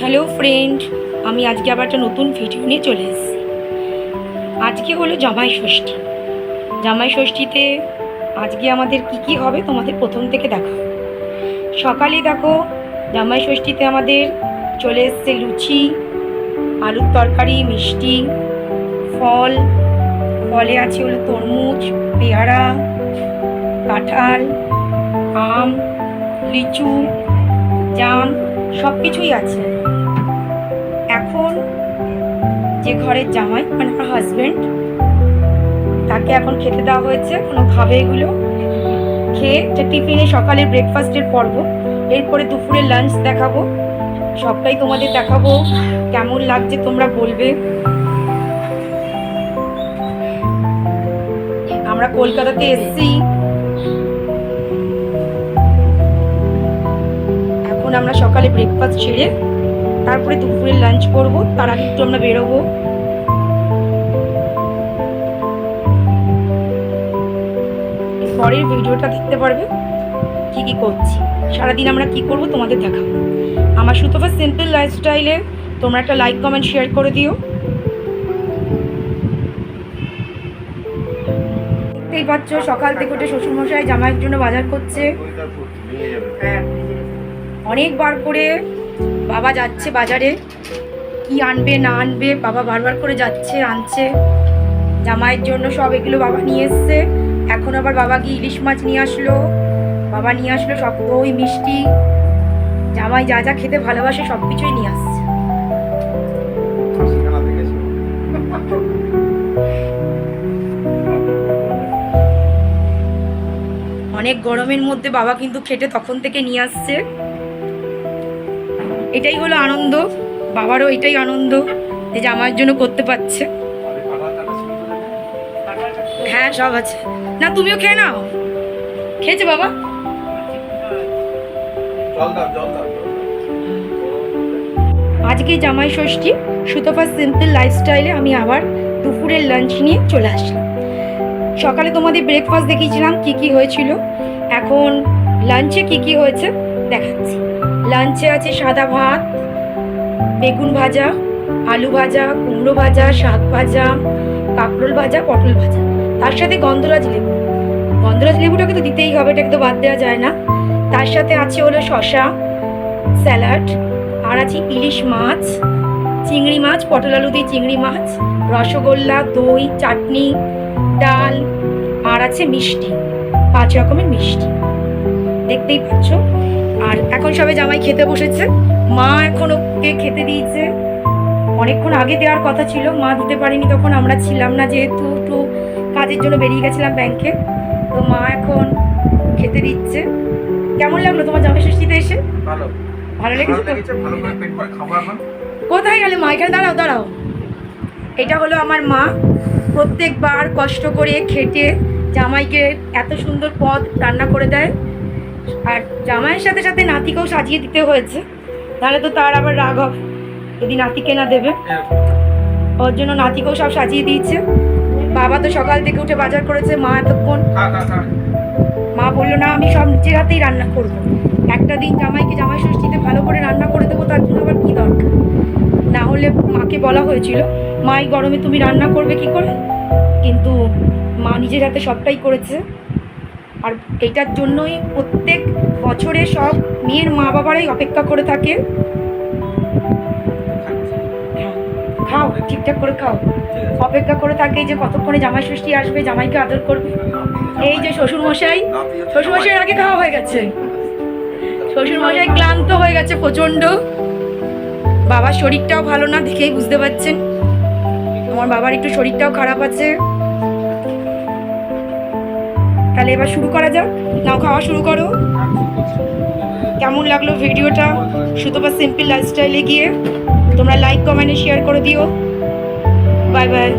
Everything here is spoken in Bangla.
হ্যালো ফ্রেন্ড, আমি আজকে আবার একটা নতুন ভিডিও নিয়ে চলে এসেছি। আজকে হলো জামাই ষষ্ঠী। জামাই ষষ্ঠীতে আজকে আমাদের কি হবে তোমাদের প্রথম থেকে দেখাবো। সকালে দেখো, জামাই ষষ্ঠীতে আমাদের চলে এসছে লুচি, আলুর তরকারি, মিষ্টি, ফল। ফলে আছে হলো তরমুজ, পেয়ারা, কাঁঠাল, আম, লিচু, জাম, সব কিছুই আছে। এখন যে ঘরের জামাই মানে আমার হাজব্যান্ড, তাকে এখন খেতে দেওয়া হয়েছে। কোনো খাবে এগুলো খেয়ে টিফিনে সকালের ব্রেকফাস্টের পর্ব, এরপরে দুপুরের লাঞ্চ দেখাবো। সবটাই তোমাদের দেখাবো, কেমন লাগছে তোমরা বলবে। আমরা কলকাতাতে এসেছি, এখন আমরা সকালে ব্রেকফাস্ট ছেড়ে তারপরে দুপুরের লাঞ্চ করবো। তার আগে একটু আমরা বেরোবো। পরের ভিডিওটা দেখতে পারবে কি কি করছি, সারাদিন আমরা কি করব তোমাদের দেখাবো। আমার সুতপা সিম্পল লাইফস্টাইলে তোমরা একটা লাইক কমেন্ট শেয়ার করে দিও। দেখতেই পাচ্ছ সকাল থেকে উঠে শ্বশুরমশাই জামাইয়ের জন্য বাজার করছে। অনেকবার করে বাবা যাচ্ছে বাজারে, কি আনবে না আনবে বাবা বারবার করে যাচ্ছে আনছে। জামাইয়ের জন্য সব এগুলো বাবা নিয়ে এসছে। এখন আবার বাবা গিয়ে ইলিশ মাছ নিয়ে আসলো, বাবা নিয়ে আসলো সব দই মিষ্টি। জামাই যা যা খেতে ভালোবাসে সব কিছুই নিয়ে আসছে। অনেক গরমের মধ্যে বাবা কিন্তু খেটে তখন থেকে নিয়ে আসছে। এটাই হলো আনন্দ, বাবারও এটাই আনন্দ যে জামাইয়ের জন্য করতে পারছে। হ্যাঁ সব আছে, না তুমিও খেয়ে নাও। খেয়েছে বাবা? আজকে জামাই ষষ্ঠী, সুতপা সিম্পল লাইফস্টাইলে আমি আবার দুপুরের লাঞ্চ নিয়ে চলে আসলাম। সকালে তোমাদের ব্রেকফাস্ট দেখিয়েছিলাম কি কি হয়েছিল, এখন লাঞ্চে কি কি হয়েছে দেখাচ্ছি। লাঞ্চে আছে সাদা ভাত, বেগুন ভাজা, আলু ভাজা, কুমড়ো ভাজা, শাক ভাজা, কাঁকরোল ভাজা, পটল ভাজা, তার সাথে গন্ধরাজ লেবু। গন্ধরাজ লেবুটাকে তো দিতেই হবে, এটাকে তো বাদ দেওয়া যায় না। তার সাথে আছে হলো শসা, স্যালাড, আর আছে ইলিশ মাছ, চিংড়ি মাছ, পটল আলু দিয়ে চিংড়ি মাছ, রসগোল্লা, দই, চাটনি, ডাল, আর আছে মিষ্টি, 5 রকমের মিষ্টি দেখতেই পাচ্ছ। আর এখন সবে জামাই খেতে বসেছে, মা এখন ওকে খেতে দিয়েছে। অনেকক্ষণ আগে দেওয়ার কথা ছিল, মা দিতে পারেনি, তখন আমরা ছিলাম না, যেহেতু একটু কাজের জন্য বেরিয়ে গেছিলাম ব্যাংকে। তো মা এখন খেতে দিচ্ছে। কেমন লাগলো তোমার জামাই ষষ্ঠীতে এসে? ভালো লেগেছে তো? কোথায় গেলে মা? এখানে দাঁড়াও দাঁড়াও। এটা হলো আমার মা, প্রত্যেকবার কষ্ট করে খেটে জামাইকে এত সুন্দর পদ রান্না করে দেয়। আর জামাইয়ের সাথে সাথে নাতিকেও সাজিয়ে দিতে হয়েছে, তাহলে তো তার আবার রাগ হবে যদি নাতিকে না দেবে। ওর জন্য নাতিকেও সব সাজিয়ে দিয়েছে। বাবা তো সকাল থেকে উঠে বাজার করেছে, মা এতক্ষণ মা বললো না আমি সব নিজের হাতেই রান্না করবো। একটা দিন জামাইকে জামাই ষষ্ঠীতে ভালো করে রান্না করে দেবো, তার জন্য আবার কী দরকার? না হলে মাকে বলা হয়েছিল মা এই গরমে তুমি রান্না করবে কি করে, কিন্তু মা নিজের হাতে সবটাই করেছে। আর এইটার জন্যই প্রত্যেক বছরে সব মেয়ের মা বাবারাই অপেক্ষা করে থাকে। খাও ঠিকঠাক করে খাও, অপেক্ষা করে থাকে যে কতক্ষণে জামাই ষষ্ঠী আসবে, জামাইকে আদর করবে। এই যে শ্বশুরমশাই, শ্বশুরমশাইয়ের আগে খাওয়া হয়ে গেছে, শ্বশুরমশাই ক্লান্ত হয়ে গেছে প্রচণ্ড। বাবার শরীরটাও ভালো না, দেখেই বুঝতে পারছেন আমার বাবার একটু শরীরটাও খারাপ আছে। তাহলে এবার শুরু করা যাক, নাও খাওয়া শুরু করো। কেমন লাগলো ভিডিওটা সুতপা সিম্পল লাইফস্টাইলে গিয়ে তোমরা লাইক কমেন্টে শেয়ার করে দিও। Bye bye.